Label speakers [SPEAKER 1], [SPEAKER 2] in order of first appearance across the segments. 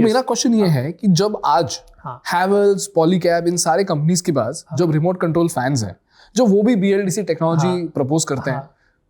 [SPEAKER 1] मेरा क्वेश्चन ये है कि जब आज हैवेल्स, पॉलीकैब, इन सारे कंपनीज के पास जब रिमोट कंट्रोल फैंस हैं, जो वो भी BLDC टेक्नोलॉजी प्रपोज करते हैं,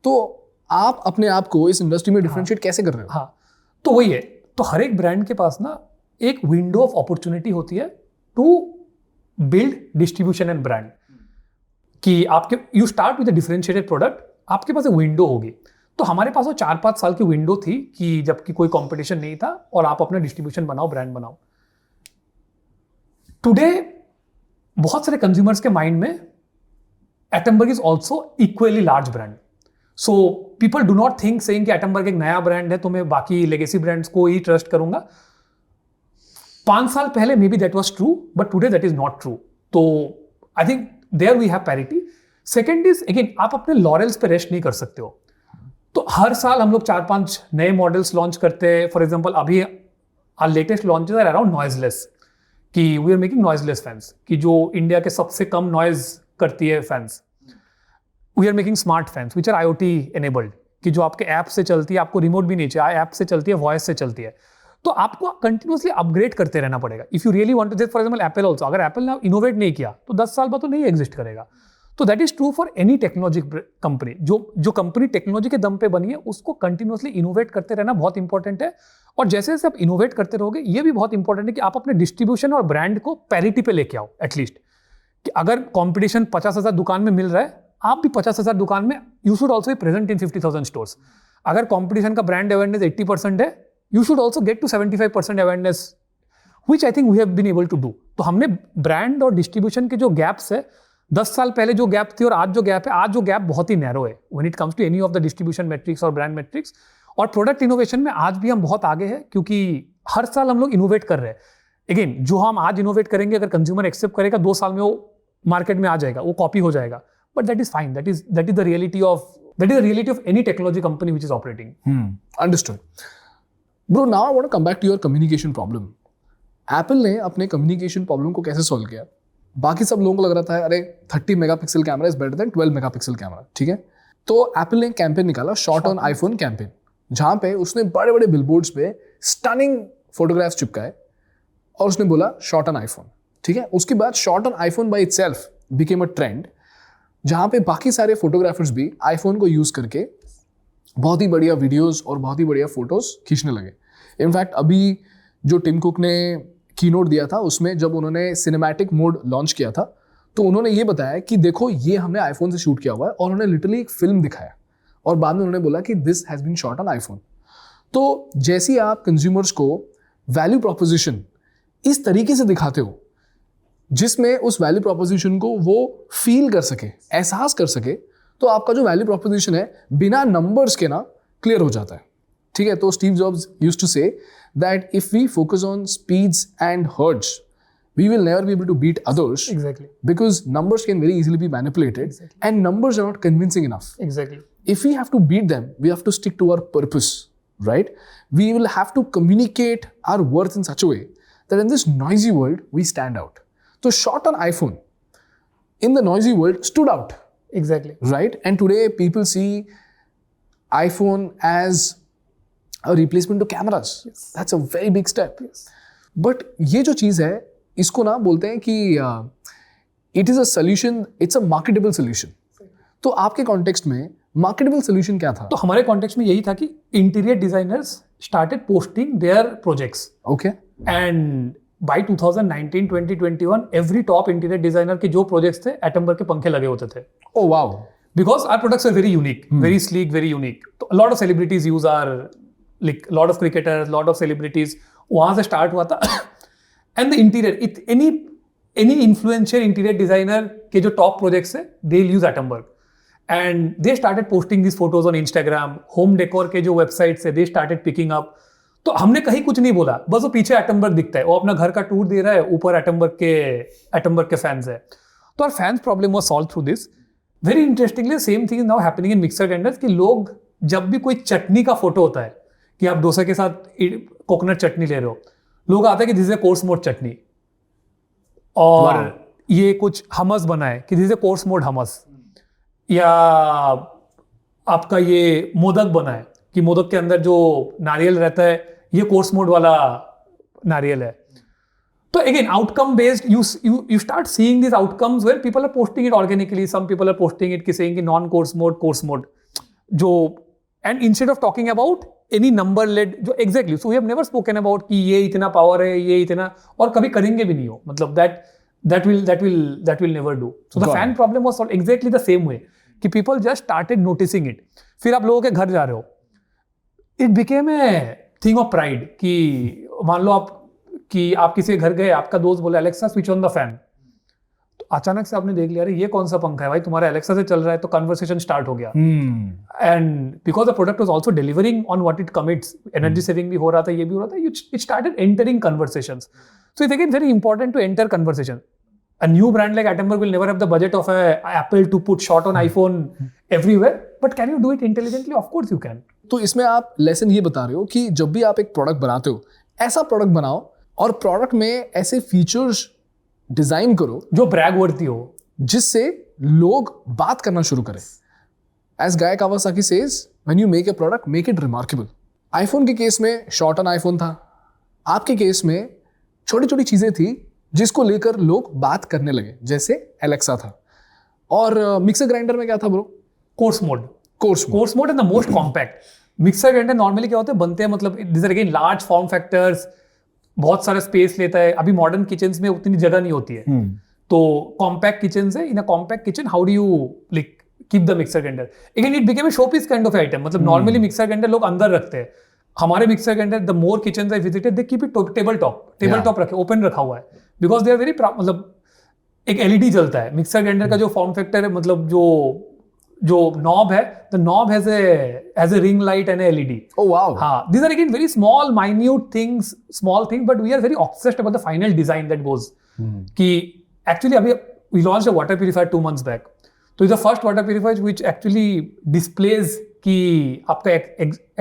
[SPEAKER 1] तो आप अपने आप को इस इंडस्ट्री में डिफरेंशिएट कैसे कर रहे हो?
[SPEAKER 2] तो वही है, तो हर एक ब्रांड के पास ना एक विंडो ऑफ अपॉर्चुनिटी होती है to build distribution and brand, कि आपके you start with a differentiated product, आपके पास एक विंडो होगी। तो हमारे पास वो 4-5 साल की विंडो थी कि जबकि कोई कंपटीशन नहीं था और आप अपना डिस्ट्रीब्यूशन बनाओ, ब्रांड बनाओ। टुडे बहुत सारे कंज्यूमर्स के माइंड में Atomberg is also equally large brand. So people do not think saying कि एटमबर्ग एक नया ब्रांड है तो मैं बाकी लेगेसी ब्रांड्स को ही ट्रस्ट करूंगा। 5 साल पहले maybe that was true, but today that is not true. तो I think there we have parity. Second is again, आप अपने लॉरेल्स पे रेस्ट नहीं कर सकते हो। तो हर साल हम लोग 4-5 नए मॉडल्स लॉन्च करते हैं। फॉर एग्जाम्पल अभी our latest launches are around noiseless, कि we are making noiseless fans, कि जो इंडिया के सबसे कम नॉइज करती है fans. We are making smart fans which are IoT enabled, कि जो आपके ऐप से चलती है, आपको रिमोट भी नहीं चाहिए, ऐप से चलती है, वॉइस से चलती है। तो आपको कंटिन्यूसली अपग्रेड करते रहना पड़ेगा। If you really want to, for example Apple also, अगर एप्पल ने इनोवेट नहीं किया तो 10 साल बाद तो नहीं एग्जिस्ट करेगा। तो that is true for any technology company. जो कंपनी टेक्नोलॉजी के दम पे बनी है, उसको कंटिन्यूसली इनोवेट करते रहना बहुत इंपॉर्टेंट है। और जैसे जैसे आप इनोवेट करते रहोगे, ये भी बहुत इंपॉर्टेंट है कि आप अपने डिस्ट्रीब्यूशन और ब्रांड को पैरिटी पे लेके आओ। एटलीस्ट कि अगर कॉम्पिटिशन 50,000 दुकान में मिल रहा है, आप भी 50,000 दुकान में, you should also be present in 50,000 stores. अगर कॉम्पिटिशन का ब्रांड अवेयरनेस 80% है, you should also get to 75% awareness, which I think we have been able to do. तो हमने ब्रांड और डिस्ट्रीब्यूशन के जो गैप्स है, 10 साल पहले जो गैप थी और आज जो गैप है, आज जो गैप बहुत ही नैरो है when it comes to any of the distribution metrics और ब्रांड metrics। और प्रोडक्ट इनोवेशन में आज भी हम बहुत आगे हैं, क्योंकि हर साल हम लोग इनोवेट कर रहे हैं। अगेन, जो हम आज इनोवेट करेंगे, अगर कंज्यूमर एक्सेप्ट करेगा, 2 साल में वो मार्केट में आ जाएगा, वो कॉपी हो जाएगा। But that is fine, that is the reality of any technology company which is operating.
[SPEAKER 1] Understood. Bro, now I want to come back to your communication problem. Apple ने अपने communication problem को कैसे solve किया? बाकी सब लोगों को लग रहा था अरे 30 megapixel camera is better than 12 megapixel camera, ठीक है? तो Apple ने कैंपेन निकाला, शॉट ऑन आईफोन कैंपेन, जहाँ पे उसने बड़े बड़े बिलबोर्ड्स पे स्टनिंग फोटोग्राफ्स चिपकाए और उसने बोला शॉट ऑन आईफोन, ठीक है? उसके बाद shot on iPhone by itself became a trend, जहाँ पे बाकी सारे फोटोग्राफर्स भी आईफोन को यूज़ करके बहुत ही बढ़िया वीडियोस और बहुत ही बढ़िया फोटोज खींचने लगे। इनफैक्ट अभी जो टिम कुक ने कीनोट दिया था, उसमें जब उन्होंने सिनेमैटिक मोड लॉन्च किया था, तो उन्होंने ये बताया कि देखो ये हमने आईफोन से शूट किया हुआ है, और उन्होंने लिटरली एक फिल्म दिखाया और बाद में उन्होंने बोला कि this has been shot on iPhone. तो जैसे आप कंज्यूमर्स को वैल्यू प्रोपोजिशन इस तरीके से दिखाते हो जिसमें उस वैल्यू प्रोपोजिशन को वो फील कर सके, एहसास कर सके, तो आपका जो वैल्यू प्रोपोजिशन है बिना नंबर्स के ना क्लियर हो जाता है, ठीक है? तो Steve Jobs used to say that if we focus on speeds and hertz, we will never be able to beat others.
[SPEAKER 2] Exactly.
[SPEAKER 1] Because numbers can very easily be manipulated. Exactly. And numbers are not convincing enough.
[SPEAKER 2] Exactly.
[SPEAKER 1] If we have to beat them, we have to stick to our purpose, right? We will have to communicate our worth in such a way that in this noisy world, we stand out. So shot on iPhone in the noisy world stood out.
[SPEAKER 2] Exactly.
[SPEAKER 1] Right? And today people see iPhone as a replacement to cameras.
[SPEAKER 2] Yes.
[SPEAKER 1] That's a very big step.
[SPEAKER 2] Yes.
[SPEAKER 1] But ये जो चीज़ है, इसको ना बोलते हैं कि it is a solution, it's a marketable solution. तो आपके कॉन्टेक्स्ट में मार्केटेबल सोल्यूशन क्या था?
[SPEAKER 2] तो हमारे कॉन्टेक्स्ट में यही था कि interior designers started posting their projects.
[SPEAKER 1] Okay.
[SPEAKER 2] And by 2019-2021 every top interior designer के जो प्रोजेक्ट्स थे, एटमबर्ग के पंखे लगे होते थे।
[SPEAKER 1] Oh wow. Because
[SPEAKER 2] our products are very unique, very sleek, very unique. तो lot of celebrities use are, like lot of cricketers, lot of celebrities, वहां से स्टार्ट हुआ था। And the interior, any influential interior designer के जो top projects है, they use Atomberg and they started posting this photos on Instagram. Home decor के जो websites है, दे स्टार्टेड पिकिंग अप। तो हमने कहीं कुछ नहीं बोला, बस वो पीछे एटमबर्ग दिखता है, वो अपना घर का टूर दे रहा है, ऊपर एटमबर्ग के फैंस है। तो our fans problem was solve through this. Very interestingly same thing is now happening in mixer grinders, कि लोग जब भी कोई चटनी का फोटो होता है कि आप डोसा के साथ कोकोनट चटनी ले रहे हो, लोग आते हैं कि this is a coarse mode chutney, और ये कुछ हमस बना है कि this is a coarse mode hummus, या आपका ये मोदक बना है कि मोदक के अंदर जो नारियल रहता है, ये कोर्स मोड वाला नारियल है. तो again, outcome based, you start seeing these outcomes where people are posting it organically. Some people are posting it saying कि non course mode, course mode. जो and instead of talking about any number led, जो exactly, so we have never spoken about कि ये इतना power है, ये इतना, और कभी करेंगे भी नहीं हो. मतलब that will never do. So the fan problem was solved exactly the same way. कि people just started noticing it. फिर आप लोगों के घर जा रहे हो. It became a thing of pride कि मान लो आप किसी के घर गए, आपका दोस्त बोले Alexa switch on the fan. तो अचानक से आपने देख लिया, अरे ये कौन सा पंखा है भाई, तुम्हारा Alexa से चल रहा है, तो कन्वर्सेशन स्टार्ट हो गया. And because the product was also delivering on what it commits, energy saving भी हो रहा था, ये भी हो रहा था, it started entering conversations. So it's again very important to enter conversation. A new brand like Attenborough will never have the budget of Apple to put shot on iPhone everywhere, but can you do it intelligently? Of course you can.
[SPEAKER 1] तो इसमें आप lesson ये बता रहे हो कि जब भी आप एक प्रोडक्ट बनाते हो, ऐसा प्रोडक्ट बनाओ और प्रोडक्ट में ऐसे फीचर्स डिजाइन करो
[SPEAKER 2] जो ब्रैग वर्दी हो,
[SPEAKER 1] जिससे लोग बात करना शुरू करें. As Guy Kawasaki says, when you make a product, make it remarkable. iPhone के केस में शॉर्ट ऑन iPhone था, आपके केस में छोटी छोटी चीजें थी जिसको लेकर लोग बात करने लगे, जैसे Alexa था. और मिक्सर ग्राइंडर में क्या था bro?
[SPEAKER 2] Coarse mode and the most compact. Mixer grinder normally क्या होते हैं, बनते हैं, मतलब this are again large form factors, बहुत सारा स्पेस लेता है. अभी मॉडर्न किचन्स में उतनी जगह नहीं होती है, तो कॉम्पैक्ट किचन्स है. In a compact kitchen how do you like keep the mixer grinder? Again it became a showpiece kind of item. मतलब नॉर्मली मिक्सर ग्राइंडर लोग अंदर रखते हैं. हमारे mixer grinder, the more kitchens I visited, they keep it table top रखे, open रखा हुआ है, बिकॉज दे आर वेरी, मतलब एक एलईडी जलता है मिक्सर ग्राइंडर का जो फॉर्म फैक्टर है, मतलब जो नॉब है, the knob has a ring light and a LED.
[SPEAKER 1] Oh wow.
[SPEAKER 2] हाँ, these are again very small, minute things, small thing, but we are very obsessed about the final design that goes. कि actually अभी we launched a water purifier 2 months back. So it's the first water purifier which actually displays कि आपका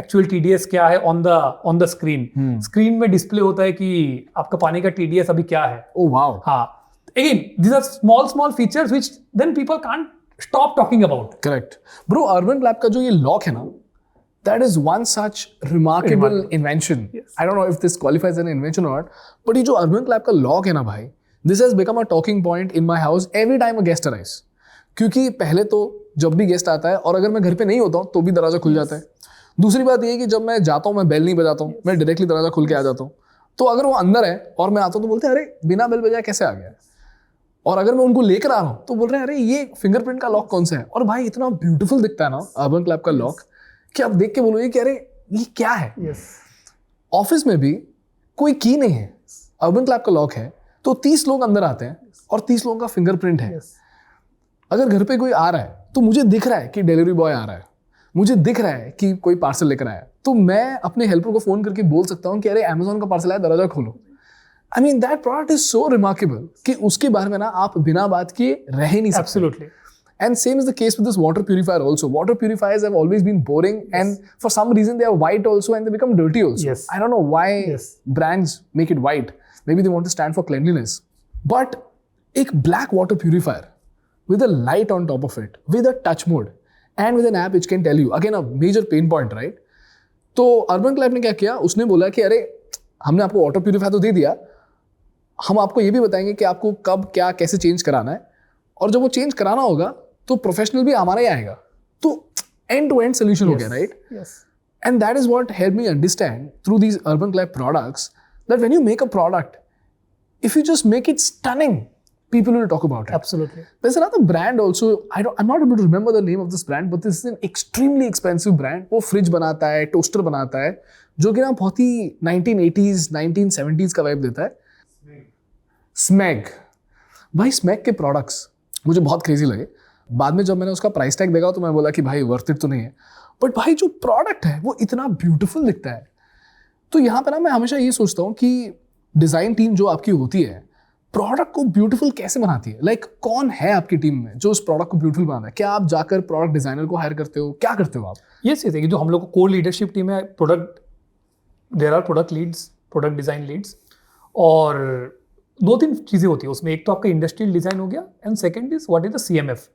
[SPEAKER 2] actual TDS क्या है on the screen. Screen में display होता है कि आपका पानी का TDS अभी क्या है.
[SPEAKER 1] Oh wow.
[SPEAKER 2] हाँ, again these are small features which then people can't stop talking about.
[SPEAKER 1] Correct. Bro, Urban Lab का जो ये लॉक है ना, that is one such remarkable invention.
[SPEAKER 2] Yes.
[SPEAKER 1] I don't know if this qualifies as an invention or not, but ये जो Urban Lab का lock है ना भाई, this has become a talking point in my house every time a guest arrives. क्योंकि पहले तो जब भी गेस्ट आता है और अगर मैं घर पे नहीं होता हूँ तो भी दरवाजा खुल जाता है. दूसरी बात ये है कि जब मैं जाता हूँ, मैं बेल नहीं बजाता हूँ, मैं डायरेक्टली दरवाजा खुल के आ जाता हूँ. तो अगर वो अंदर है और मैं आता हूँ तो बोलते हैं अरे बिना बेल बजाए कैसे आ गया. और अगर मैं उनको लेकर आ रहा हूँ तो बोल रहे हैं अरे ये फिंगरप्रिंट का लॉक कौन सा है. और भाई इतना ब्यूटीफुल दिखता है ना अर्बन क्लैब का लॉक कि आप देख के बोलोगे कि अरे ये क्या है. ऑफिस में भी कोई की नहीं है, अर्बन क्लैब का लॉक है, तो 30 लोग अंदर आते हैं और 30 लोगों का फिंगरप्रिंट है. अगर घर पे कोई आ रहा है तो मुझे दिख रहा है कि डिलीवरी बॉय आ रहा है, मुझे दिख रहा है कि कोई पार्सल लेकर आया, तो मैं अपने हेल्पर को फोन करके बोल सकता हूँ कि अरे अमेज़न का पार्सल आया, दरवाजा खोलो. I mean that product is so remarkable कि उसके बारे में ना आप बिना बात किए रह ही नहीं सकते.
[SPEAKER 2] Absolutely.
[SPEAKER 1] And same is the case with this water purifier also. Water purifiers have always been boring, and for some reason they are white also and they become dirty also.
[SPEAKER 2] Yes.
[SPEAKER 1] I don't know why brands make it white. Maybe they want to stand for cleanliness. But एक black water purifier with a light on top of it, with a touch mode, and with an app which can tell you, again a major pain point, right? तो Urban Clap ने क्या किया, उसने बोला कि अरे हमने आपको वाटर प्यूरिफायर तो दे दिया, हम आपको ये भी बताएंगे कि आपको कब क्या कैसे चेंज कराना है, और जब वो चेंज कराना होगा तो प्रोफेशनल भी हमारा ही आएगा. तो एंड टू एंड सोल्यूशन हो गया, right? And that is what help me understand through these urban क्लैब products that when you make a product, if you just make it stunning, people will talk about it.
[SPEAKER 2] Absolutely.
[SPEAKER 1] There's another brand also, I'm not able to remember the name of this brand, but this is an extremely expensive brand. वो fridge बनाता है, toaster बनाता है, जो कि ना बहुत ही 1980s 1970s का वाइब देता है. स्मैग. भाई स्मैग के प्रोडक्ट्स मुझे बहुत क्रेजी लगे. बाद में जब मैंने उसका प्राइस टैग देखा तो मैं बोला कि भाई वर्थ इट तो नहीं है, बट भाई जो प्रोडक्ट है वो इतना ब्यूटीफुल दिखता है. तो यहाँ पे ना मैं हमेशा ये सोचता हूँ कि डिज़ाइन टीम जो आपकी होती है प्रोडक्ट को ब्यूटीफुल कैसे बनाती है. लाइक कौन है आपकी टीम में जो उस प्रोडक्ट को ब्यूटीफुल बनाता है? क्या आप जाकर प्रोडक्ट डिजाइनर को हायर करते हो, क्या करते हो आप?
[SPEAKER 2] यस यस, जो हम लोग को कोर लीडरशिप टीम है, product, there are product leads, product design leads, और 2-3 चीज़ें होती है उसमें. एक तो आपका इंडस्ट्रियल डिजाइन हो गया, and second is what is the CMF.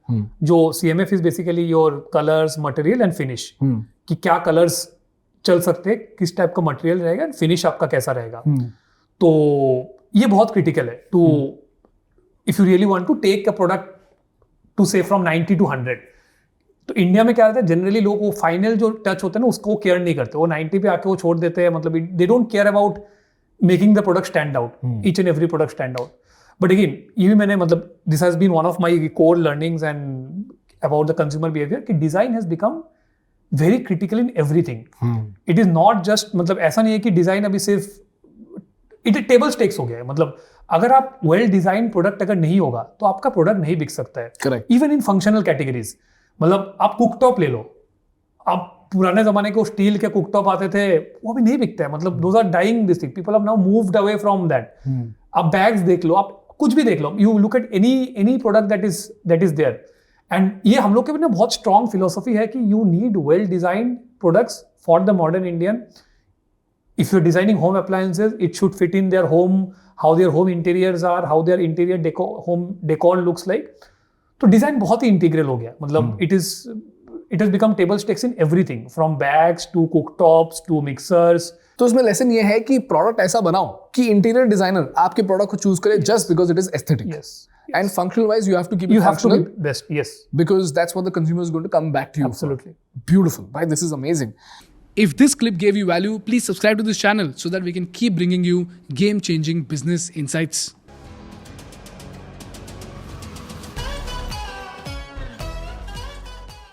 [SPEAKER 2] जो CMF is basically your colours, material and finish. कि क्या कलर्स चल सकते हैं, किस टाइप का मटेरियल रहेगा, एंड फिनिश आपका कैसा रहेगा. तो ये बहुत क्रिटिकल है to if you really want to take a product to say from 90 to 100. तो इंडिया में क्या रहता है, जनरली लोग वो फाइनल जो टच होता है ना उसको केयर नहीं करते, वो 90 पे आके वो छोड़ देते हैं. मतलब they don't care about making the product stand out, each and every product stand out. But again ये भी मैंने मतलब this has been one of my core learnings and about the consumer behaviour कि design has become very critical in everything. It is not just, मतलब ऐसा नहीं है कि डिजाइन अभी सिर्फ इट टेबल स्टेक्स हो गया है. मतलब अगर आप वेल डिजाइन प्रोडक्ट अगर नहीं होगा तो आपका प्रोडक्ट नहीं बिक सकता है.
[SPEAKER 1] Correct.
[SPEAKER 2] Even in functional categories, मतलब आप कुकटॉप ले लो, आप पुराने जमाने के स्टील के कुकटॉप आते थे वो भी नहीं बिकते हैं. मतलब those are dying this thing, people have now moved away from that. आप बैग्स देख लो, आप कुछ भी देख लो, you look at any product that is there. And ये हम लोग के भी ना बहुत स्ट्रॉन्ग फिलोसफी है कि you need well designed products for the modern Indian. If you're designing home appliances, it should fit in their home, how their home interiors are, how their interior home decor looks like. तो design बहुत ही integral हो गया. मतलब it has become table stakes in everything, from bags to cooktops to mixers.
[SPEAKER 1] तो उसमें lesson ये है कि प्रोडक्ट ऐसा बनाओ कि इंटीरियर डिजाइनर आपके प्रोडक्ट को चूज करे just because it is aesthetic.
[SPEAKER 2] Yes.
[SPEAKER 1] And functional wise, you have to keep
[SPEAKER 2] You
[SPEAKER 1] it
[SPEAKER 2] have to
[SPEAKER 1] functional
[SPEAKER 2] be best. Yes.
[SPEAKER 1] because that's what the consumer is going to come back to you.
[SPEAKER 2] Absolutely.
[SPEAKER 1] For. Beautiful. Right? This is amazing. If this clip gave you value, please subscribe to this channel so that we can keep bringing you game-changing business insights.